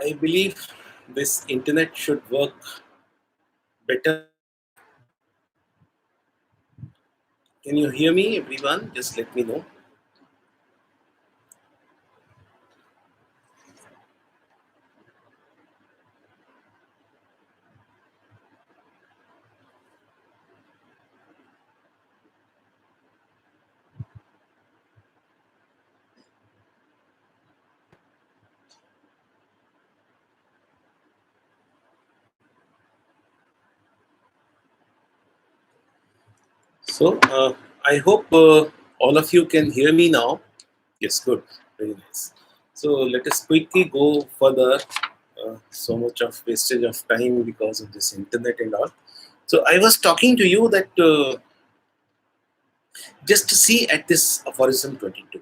I believe this internet should work better. Can you hear me, everyone? Just let me know. So, I hope all of you can hear me now. Yes, good. Very nice. So, let us quickly go further. So much of wastage of time because of this internet and all. So, I was talking to you that just to see at this aphorism 22.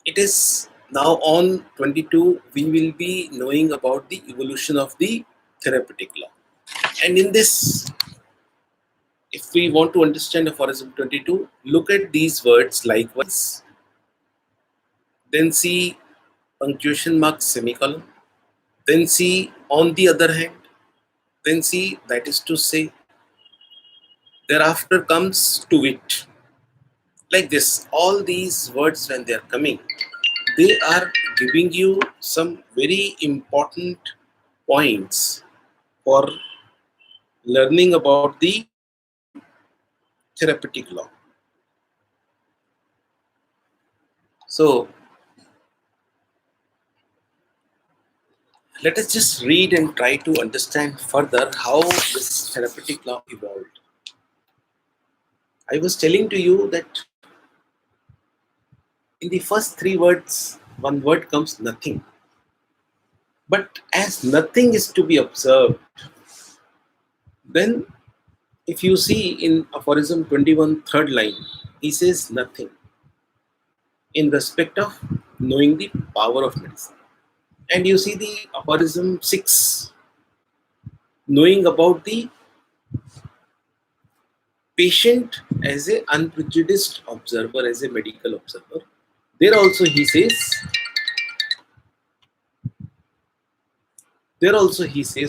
It is now on 22, we will be knowing about the evolution of the therapeutic law. And in this, if we want to understand aphorism 22, look at these words likewise, then see punctuation mark semicolon, then see on the other hand, then see that is to say, thereafter comes to it. Like this, all these words when they are coming, they are giving you some very important points for learning about the therapeutic law. So let us just read and try to understand further how this therapeutic law evolved. I was telling to you that in the first three words, one word comes nothing. But as nothing is to be observed, then if you see in aphorism 21, third line, he says nothing in respect of knowing the power of medicine. And you see the aphorism 6, knowing about the patient as a unprejudiced observer, as a medical observer. There also he says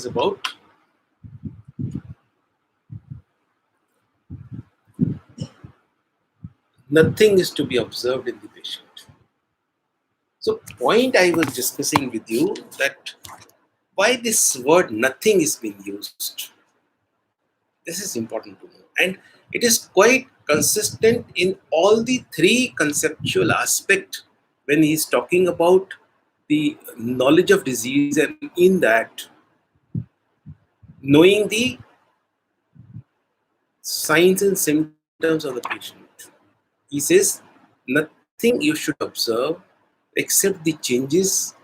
about nothing is to be observed in the patient. So point I was discussing with you that why this word nothing is being used. This is important to know. And it is quite consistent in all the three conceptual aspects when he is talking about the knowledge of disease, and in that knowing the signs and symptoms of the patient. He says nothing you should observe except the changes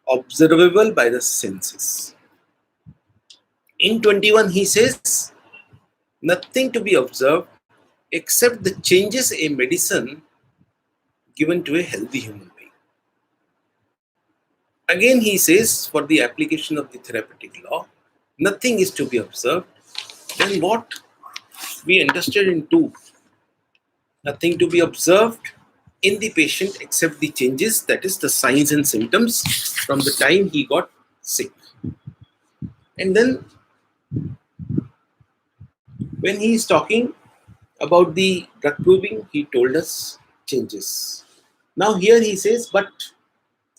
observable by the senses. In 21, he says nothing to be observed except the changes a medicine given to a healthy human being. Again, he says for the application of the therapeutic law, nothing is to be observed. Then what we understood in two, nothing to be observed in the patient except the changes, that is the signs and symptoms from the time he got sick. And then when he is talking about the drug proving, he told us changes. Now here he says, but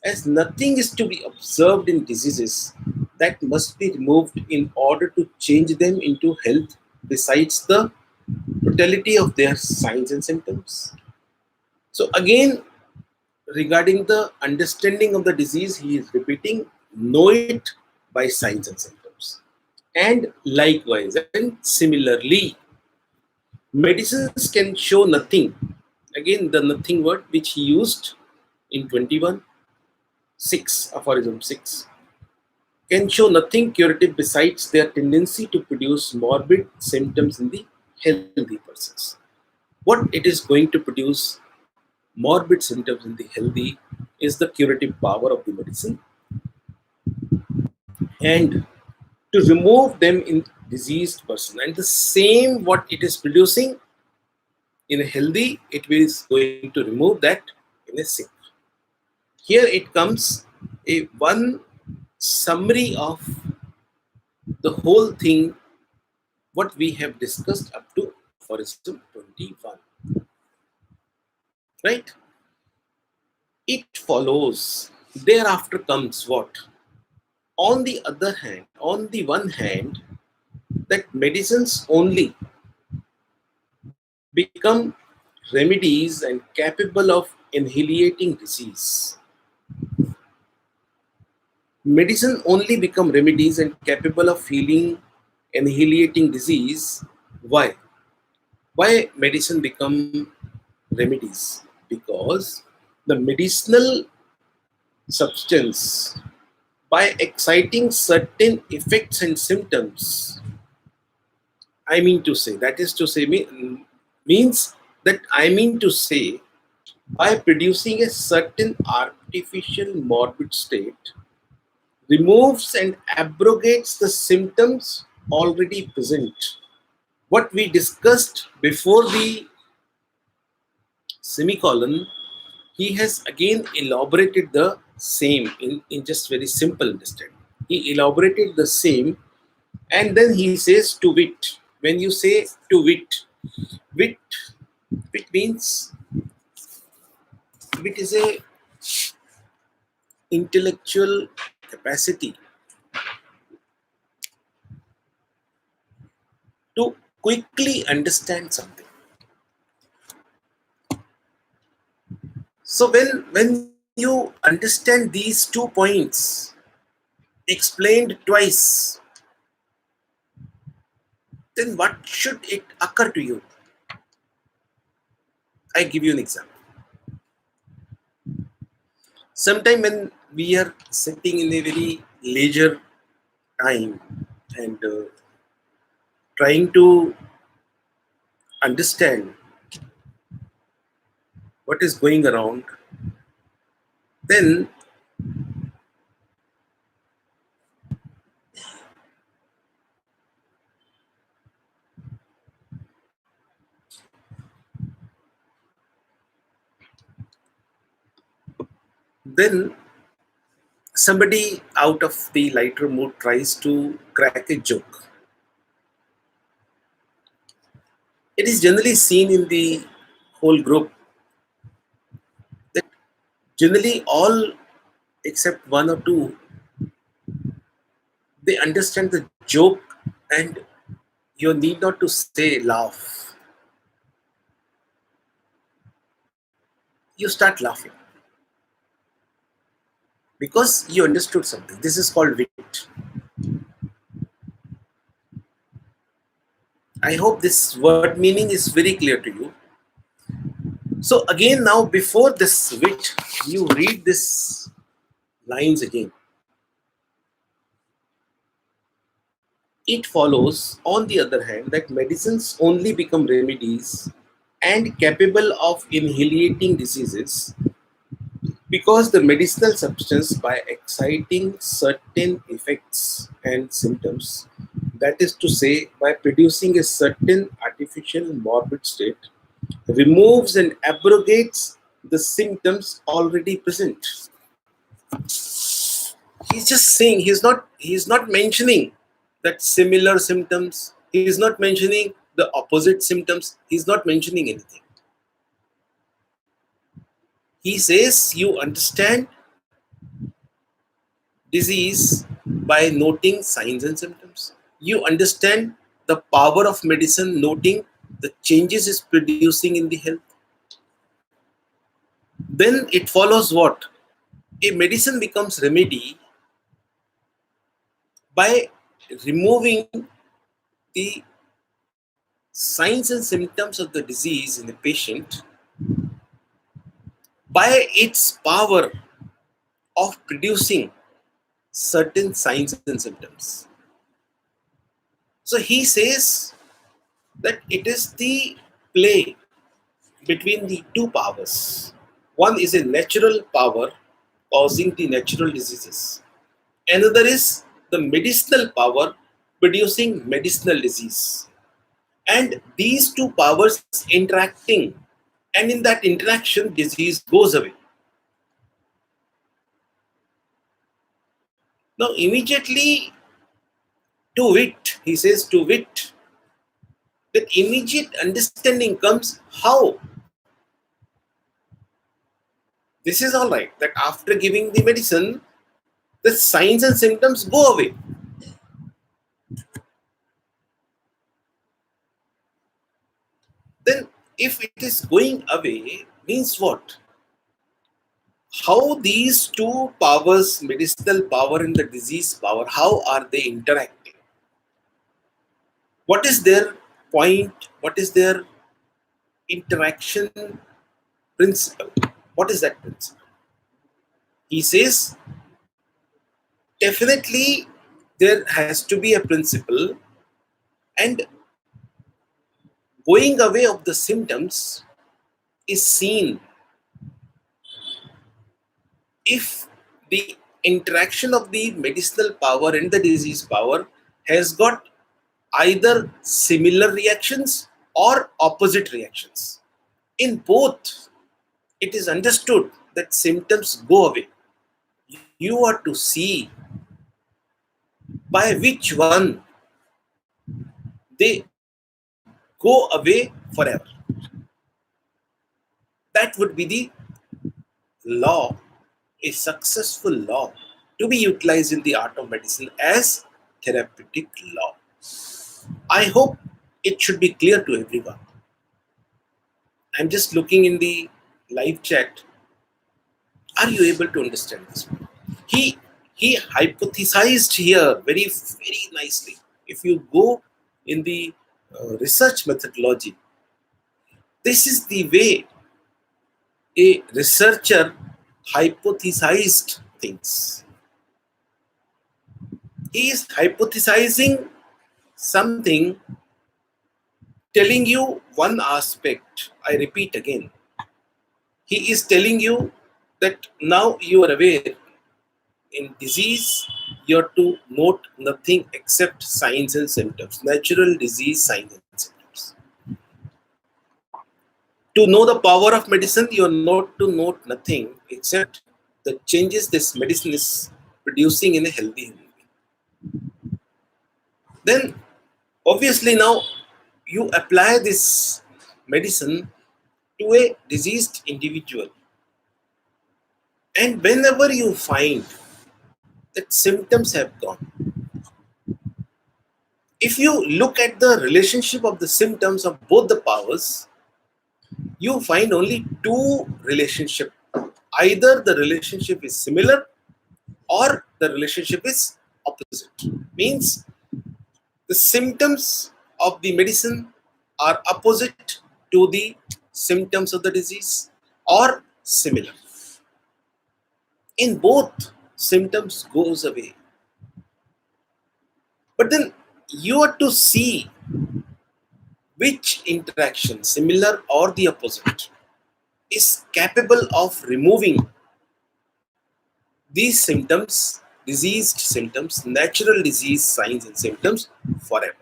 as nothing is to be observed in diseases that must be removed in order to change them into health besides the totality of their signs and symptoms. So again, regarding the understanding of the disease, he is repeating, know it by signs and symptoms. And likewise, and similarly, medicines can show nothing. Again, the nothing word which he used in 21, 6, aphorism 6, can show nothing curative besides their tendency to produce morbid symptoms in the healthy persons. What it is going to produce morbid symptoms in the healthy is the curative power of the medicine, and to remove them in diseased person, and the same what it is producing in a healthy, it is going to remove that in a sick. Here it comes a one summary of the whole thing what we have discussed up to aphorism 21, right? It follows. Thereafter comes what? On the other hand, on the one hand, that medicines only become remedies and capable of annihilating disease. Medicine only become remedies and capable of healing, annihilating disease. Why? Why medicine become remedies? Because the medicinal substance, by exciting certain effects and symptoms, I mean to say, that is to say, means that I mean to say, by producing a certain artificial morbid state, removes and abrogates the symptoms already present. What we discussed before the semicolon, he has again elaborated the same in just very simple understanding. He elaborated the same, and then he says to wit. When you say to wit, wit means wit is a intellectual capacity to quickly understand something. So when you understand these 2 points explained twice, then what should it occur to you? I give you an example. Sometime when we are sitting in a very leisure time and trying to understand what is going around, then then somebody out of the lighter mood tries to crack a joke. It is generally seen in the whole group that generally all except one or two, they understand the joke and you need not to say laugh. You start laughing because you understood something. This is called wit. I hope this word meaning is very clear to you. So again, now before this wit, you read this lines again. It follows, on the other hand, that medicines only become remedies and capable of annihilating diseases because the medicinal substance, by exciting certain effects and symptoms, that is to say, by producing a certain artificial morbid state, removes and abrogates the symptoms already present. He's just saying, he's not mentioning that similar symptoms, he's not mentioning the opposite symptoms, he's not mentioning anything. He says you understand disease by noting signs and symptoms. You understand the power of medicine, noting the changes it's producing in the health. Then it follows what? A medicine becomes remedy by removing the signs and symptoms of the disease in the patient by its power of producing certain signs and symptoms. So he says that it is the play between the two powers. One is a natural power causing the natural diseases. Another is the medicinal power producing medicinal disease. And these two powers interacting, and in that interaction, disease goes away. Now, immediately to wit, he says, to wit, that immediate understanding comes how. This is all right, that after giving the medicine, the signs and symptoms go away. Then, if it is going away, means what? How these two powers, medicinal power and the disease power, how are they interacting? What is their point? What is their interaction principle? What is that principle? He says, definitely there has to be a principle, and going away of the symptoms is seen if the interaction of the medicinal power and the disease power has got either similar reactions or opposite reactions. In both, it is understood that symptoms go away. You are to see by which one they go away forever. That would be the law, a successful law to be utilized in the art of medicine as therapeutic law. I hope it should be clear to everyone. I'm just looking in the live chat. Are you able to understand this? He he hypothesized here very nicely. If you go in the research methodology, this is the way a researcher hypothesized things. He is hypothesizing something, telling you one aspect. I repeat again. He is telling you that now you are aware in disease, you are to note nothing except signs and symptoms, natural disease signs and symptoms. To know the power of medicine, you are not to note nothing except the changes this medicine is producing in a healthy human being. Then, obviously, now you apply this medicine to a diseased individual, and whenever you find that symptoms have gone, if you look at the relationship of the symptoms of both the powers, you find only two relationship. Either the relationship is similar or the relationship is opposite. Means the symptoms of the medicine are opposite to the symptoms of the disease or similar. In both, symptoms goes away. But then you are to see which interaction, similar or the opposite, is capable of removing these symptoms, diseased symptoms, natural disease signs and symptoms forever.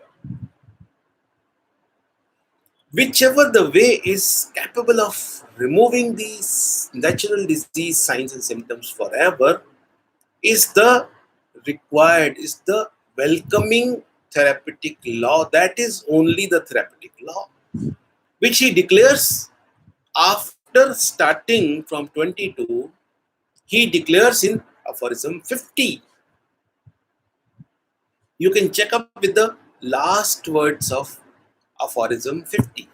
Whichever the way is capable of removing these natural disease signs and symptoms forever is the required, is the welcoming therapeutic law. That is only the therapeutic law, which he declares after starting from 22. He declares in Aphorism 50. You can check up with the last words of Aphorism 50.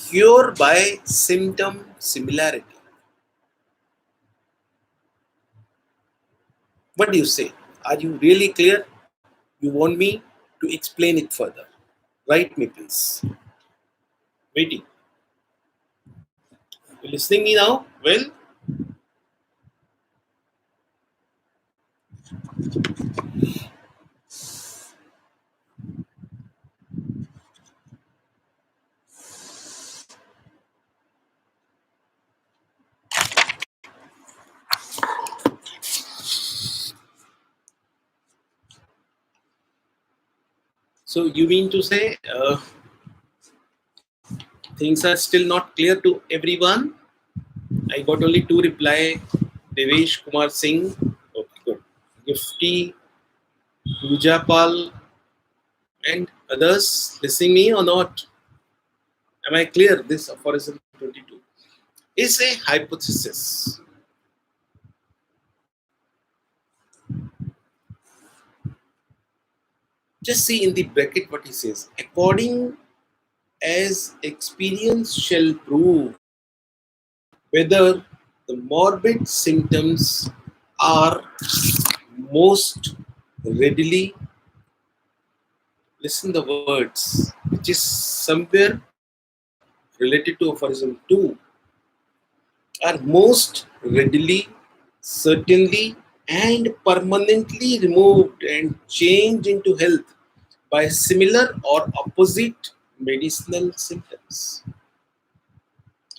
Cure by symptom similarity. What do you say? Are you really clear? You want me to explain it further? Write me, please. Waiting. You listening me now? Well, so you mean to say things are still not clear to everyone? I got only two reply. Devesh Kumar Singh, okay, good. Gifty, Pujapal, and others listening me or not? Am I clear? This aphorism 22 is a hypothesis. Just see in the bracket what he says. According as experience shall prove whether the morbid symptoms are most readily, listen the words, which is somewhere related to aphorism 2, are most readily, certainly, and permanently removed and changed into health by similar or opposite medicinal symptoms,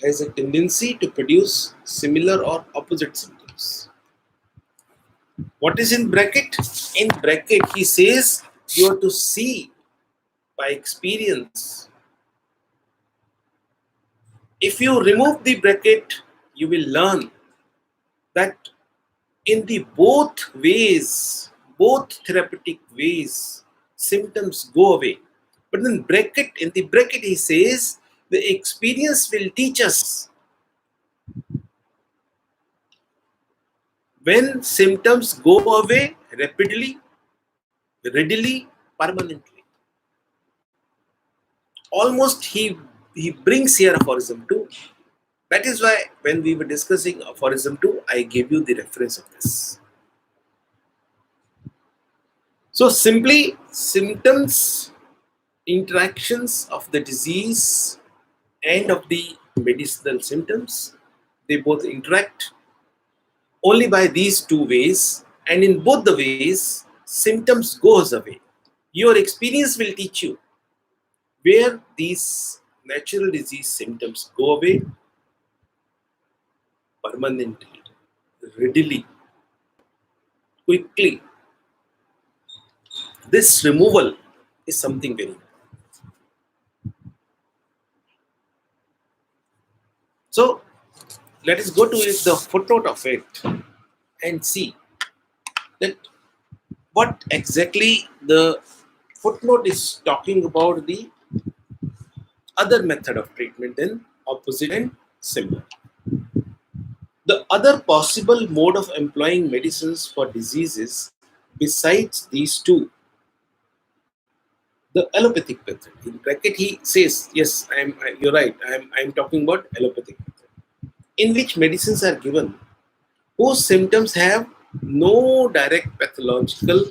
has a tendency to produce similar or opposite symptoms. What is in bracket? In bracket, he says you have to see by experience. If you remove the bracket, you will learn that in the both ways, both therapeutic ways, symptoms go away. But in the bracket, he says the experience will teach us when symptoms go away rapidly, readily, permanently. Almost he brings here aphorism 2. That is why when we were discussing aphorism 2, I gave you the reference of this. So simply symptoms, interactions of the disease and of the medicinal symptoms, they both interact only by these two ways, and in both the ways symptoms goes away. Your experience will teach you where these natural disease symptoms go away permanently, readily, quickly. This removal is something very important. So let us go to the footnote of it and see that what exactly the footnote is talking about the other method of treatment in opposite and similar. The other possible mode of employing medicines for diseases besides these two, the allopathic method. In bracket, he says, yes, you're right, I'm talking about allopathic method, in which medicines are given whose symptoms have no direct pathological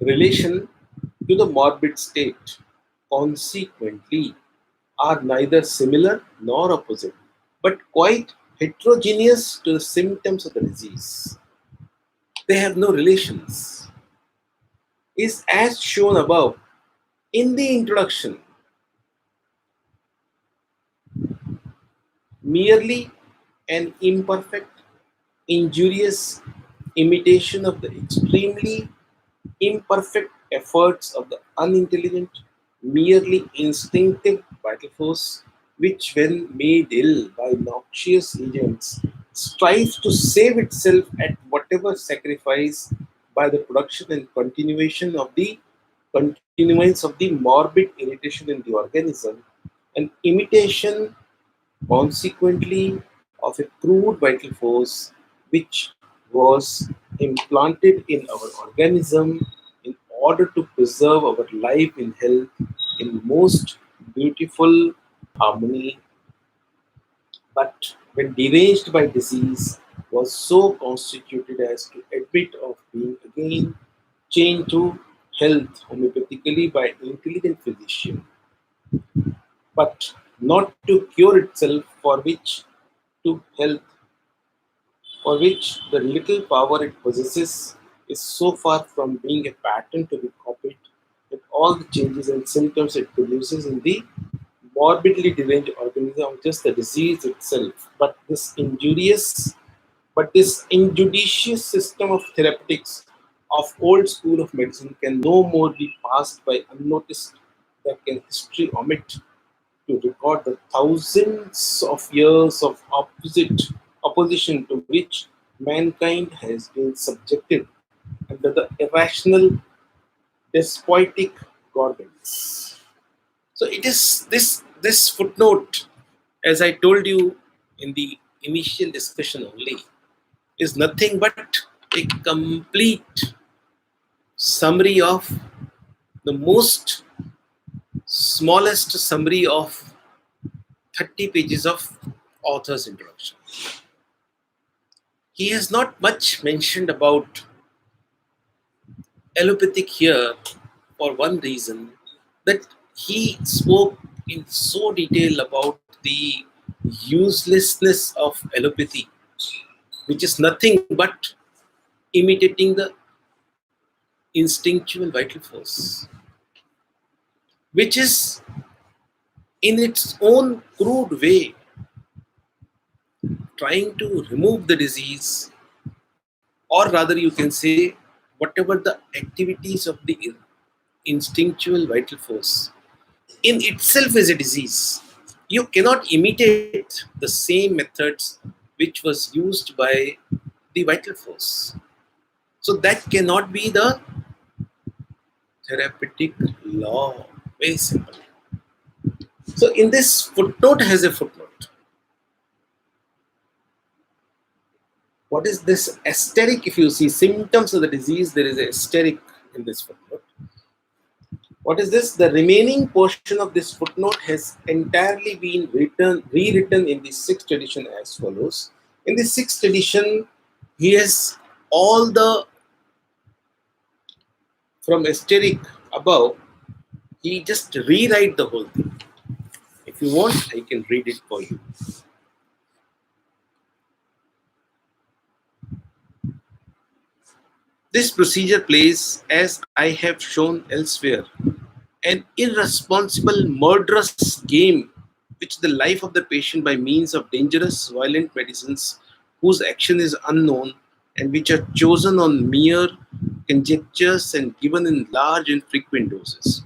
relation to the morbid state, consequently, are neither similar nor opposite, but quite heterogeneous to the symptoms of the disease. They have no relations. Is as shown above in the introduction, merely an imperfect, injurious imitation of the extremely imperfect efforts of the unintelligent, merely instinctive vital force, which, when made ill by noxious agents, strives to save itself at whatever sacrifice by the production and continuance of the morbid irritation in the organism, an imitation consequently of a crude vital force which was implanted in our organism in order to preserve our life in health in most beautiful harmony, but when deranged by disease was so constituted as to admit of being again changed to health homeopathically by intelligent physician, but not to cure itself, to health for which the little power it possesses is so far from being a pattern to be copied that all the changes and symptoms it produces in the morbidly deranged organism are just the disease itself. This injudicious system of therapeutics of old school of medicine can no more be passed by unnoticed than can history omit to record the thousands of years of opposition to which mankind has been subjected under the irrational, despotic governments. So it is this footnote, as I told you in the initial discussion only, is nothing but a complete summary of the most smallest summary of 30 pages of author's introduction. He has not much mentioned about allopathic here for one reason, that he spoke in so detail about the uselessness of allopathy, which is nothing but imitating the instinctual vital force, which is in its own crude way trying to remove the disease, or rather, you can say, whatever the activities of the instinctual vital force in itself is a disease. You cannot imitate the same methods which was used by the vital force. So that cannot be the therapeutic law. Very simple. So in this footnote has a footnote. What is this asterisk? If you see symptoms of the disease, there is a asterisk in this footnote. What is this? The remaining portion of this footnote has entirely been rewritten in the sixth edition as follows. In the sixth edition, he has all the from asterisk above. He just rewrite the whole thing. If you want, I can read it for you. This procedure plays, as I have shown elsewhere, an irresponsible, murderous game which the life of the patient by means of dangerous, violent medicines whose action is unknown and which are chosen on mere conjectures and given in large and frequent doses.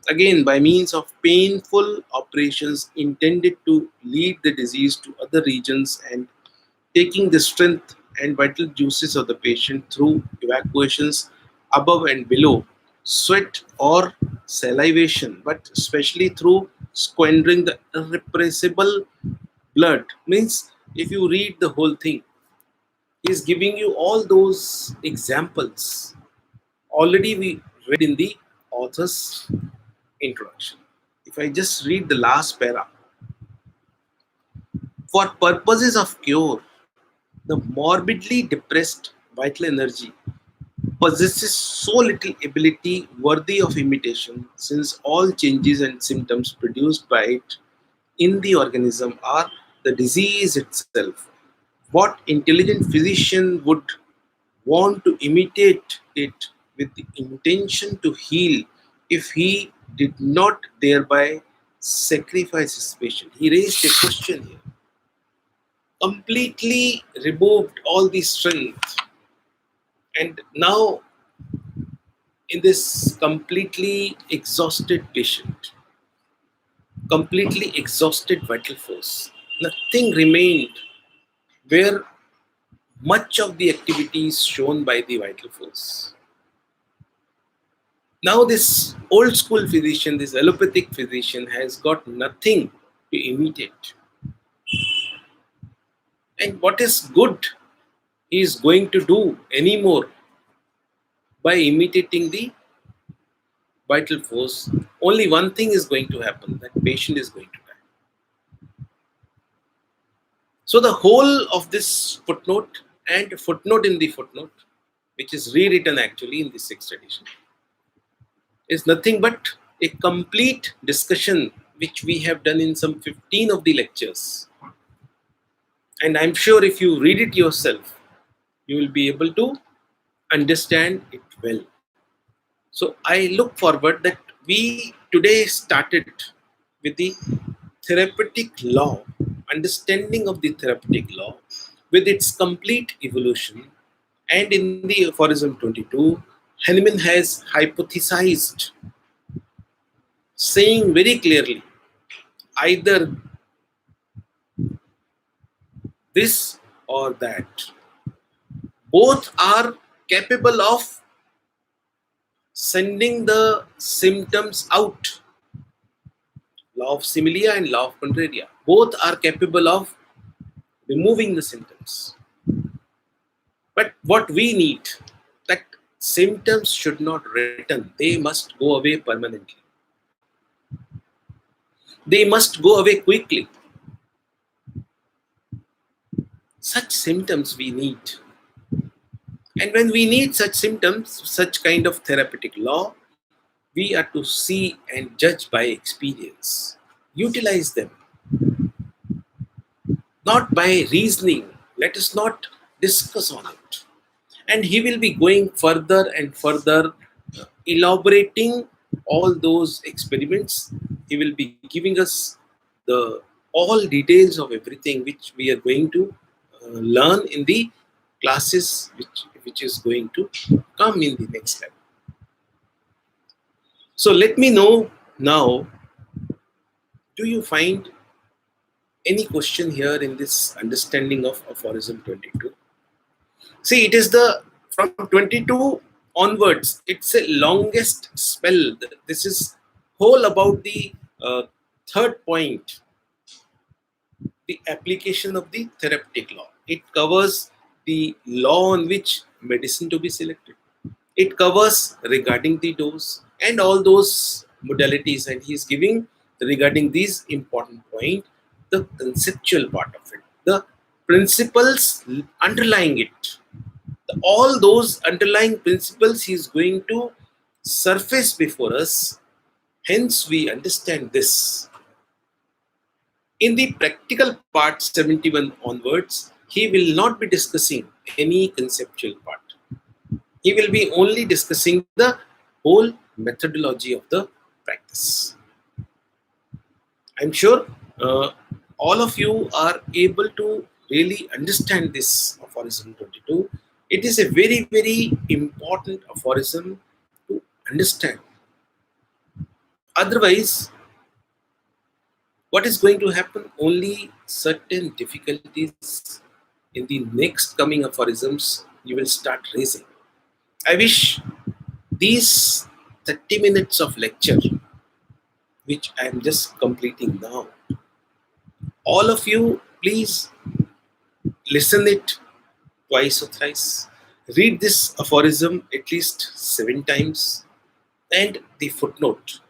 Again, by means of painful operations intended to lead the disease to other regions and taking the strength and vital juices of the patient through evacuations above and below, sweat or salivation, but especially through squandering the irrepressible blood. Means, if you read the whole thing, he's giving you all those examples. Already we read in the author's introduction. If I just read the last para, for purposes of cure, the morbidly depressed vital energy possesses so little ability worthy of imitation, since all changes and symptoms produced by it in the organism are the disease itself. What intelligent physician would want to imitate it with the intention to heal if he did not thereby sacrifice his patient? He raised a question here. Completely removed all the strength, and now in this completely exhausted patient, completely exhausted vital force, nothing remained where much of the activity is shown by the vital force. Now this old school physician, this allopathic physician, has got nothing to imitate. And what is good he is going to do anymore by imitating the vital force? Only one thing is going to happen, that patient is going to die. So the whole of this footnote and footnote in the footnote, which is rewritten actually in the sixth edition, is nothing but a complete discussion which we have done in some 15 of the lectures. And I'm sure if you read it yourself, you will be able to understand it well. So I look forward that we today started with the therapeutic law, understanding of the therapeutic law with its complete evolution. And in the Aphorism 22, Hahnemann has hypothesized, saying very clearly, either this or that. Both are capable of sending the symptoms out. Law of similia and law of contraria. Both are capable of removing the symptoms. But what we need, that symptoms should not return. They must go away permanently. They must go away quickly. Such symptoms we need. And when we need such symptoms, such kind of therapeutic law, we are to see and judge by experience. Utilize them, not by reasoning. Let us not discuss on it. And he will be going further and further, elaborating all those experiments. He will be giving us the all details of everything which we are going to learn in the classes which is going to come in the next level. So let me know now, do you find any question here in this understanding of aphorism 22? See, it is the from 22 onwards. It's a longest spell. This is whole about the third point, the application of the therapeutic law. It covers the law on which medicine to be selected. It covers regarding the dose and all those modalities, and he is giving regarding these important point the conceptual part of it, the principles underlying it. All those underlying principles he is going to surface before us. Hence, we understand this. In the practical part 71 onwards, he will not be discussing any conceptual part. He will be only discussing the whole methodology of the practice. I'm sure all of you are able to really understand this aphorism 22. It is a very, very important aphorism to understand. Otherwise, what is going to happen? Only certain difficulties in the next coming aphorisms you will start raising. I wish these 30 minutes of lecture, which I am just completing now, all of you please listen it twice or thrice. Read this aphorism at least 7 times and the footnote,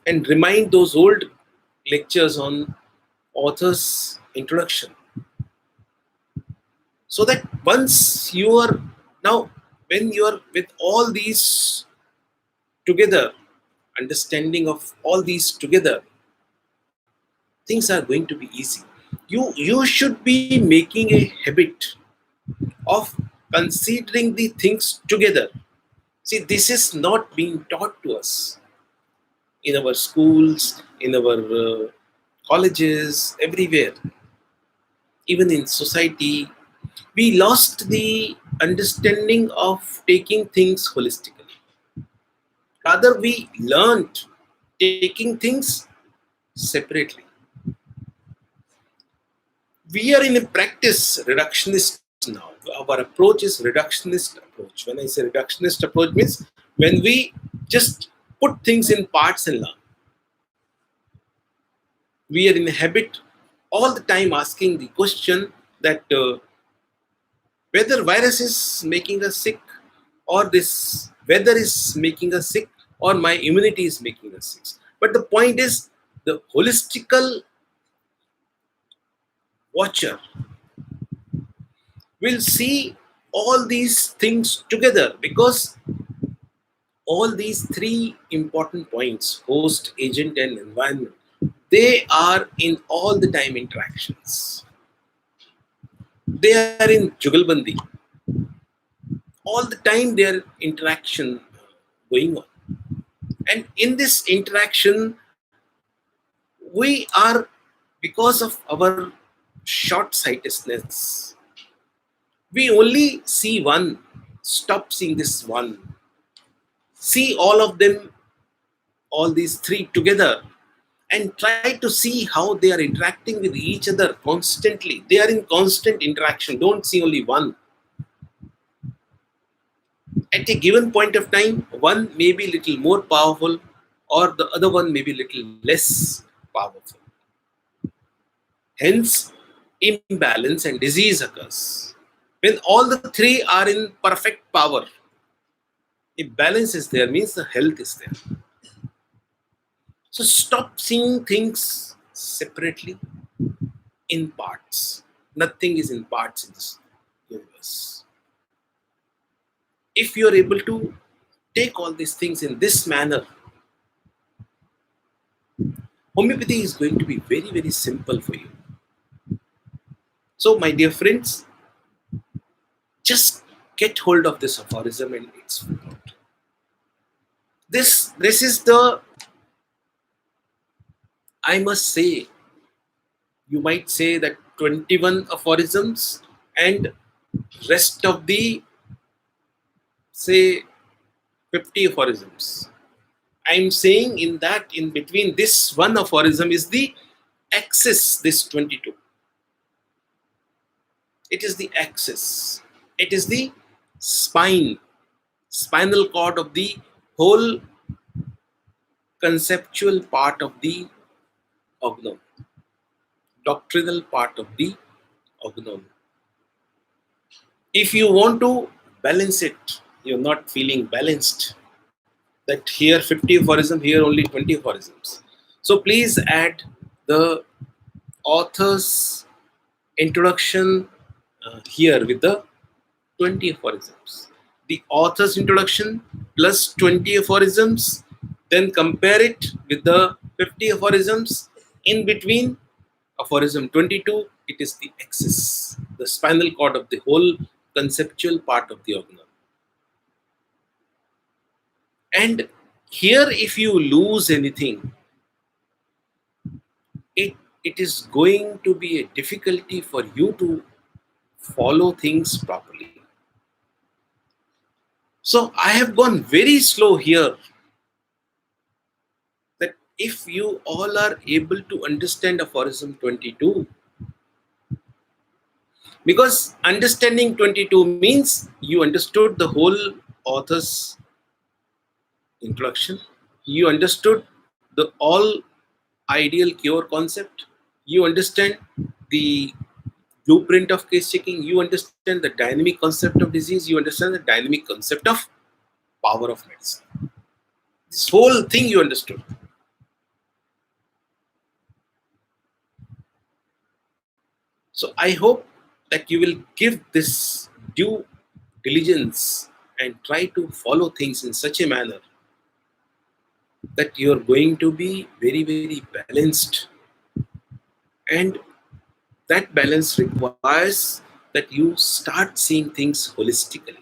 and remind those old lectures on author's introduction, so that once you are now, when you are with all these together, understanding of all these together, things are going to be easy. You should be making a habit of considering the things together. See, this is not being taught to us in our schools, in our colleges, everywhere, even in society. We lost the understanding of taking things holistically. Rather, we learned taking things separately. We are in a practice reductionist now. Our approach is reductionist approach. When I say reductionist approach means when we just put things in parts and learn. We are in a habit all the time asking the question that whether virus is making us sick, or this weather is making us sick, or my immunity is making us sick. But the point is, the holistical watcher will see all these things together, because all these three important points, host, agent and environment, they are in all the time interactions. They are in jugalbandi. All the time their interaction going on. And in this interaction, we are, because of our short-sightedness, we only see one. Stop seeing this one. See all of them, all these three together, and try to see how they are interacting with each other constantly. They are in constant interaction. Don't see only one. At a given point of time, one may be little more powerful or the other one may be little less powerful. Hence, imbalance and disease occurs. When all the three are in perfect power, if balance is there, means the health is there. So stop seeing things separately in parts. Nothing is in parts in this universe. If you are able to take all these things in this manner, homeopathy is going to be very, very simple for you. So, my dear friends, just get hold of this aphorism and it's out. This is the, I must say, you might say that 21 aphorisms and rest of the, say, 50 aphorisms. I'm saying in that, in between this one aphorism is the axis, this 22. It is the axis. It is the spinal cord of the whole conceptual part of the organon, doctrinal part of the organon. If you want to balance it, you're not feeling balanced. That here 50 aphorism, here only 20 aphorisms. So please add the author's introduction here with the 20 aphorisms. The author's introduction plus 20 aphorisms, then compare it with the 50 aphorisms. In between aphorism 22, it is the axis, the spinal cord of the whole conceptual part of the organon. And here, if you lose anything, it is going to be a difficulty for you to follow things properly. So I have gone very slow here, that if you all are able to understand aphorism 22, because understanding 22 means you understood the whole author's introduction, you understood the all ideal cure concept, you understand the blueprint of case checking, you understand the dynamic concept of disease, you understand the dynamic concept of power of medicine. This whole thing you understood. So I hope that you will give this due diligence and try to follow things in such a manner that you are going to be very, very balanced. And that balance requires that you start seeing things holistically.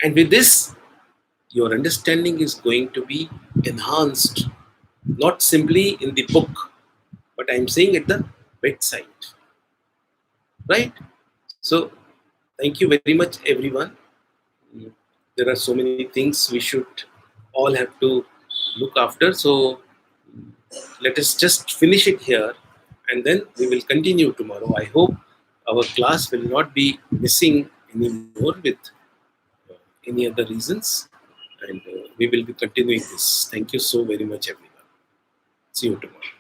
And with this, your understanding is going to be enhanced, not simply in the book, but I'm saying at the bedside. Right? So, thank you very much, everyone. There are so many things we should all have to look after. So, let us just finish it here and then we will continue tomorrow. I hope our class will not be missing anymore with any other reasons, and we will be continuing this. Thank you so very much, everyone. See you tomorrow.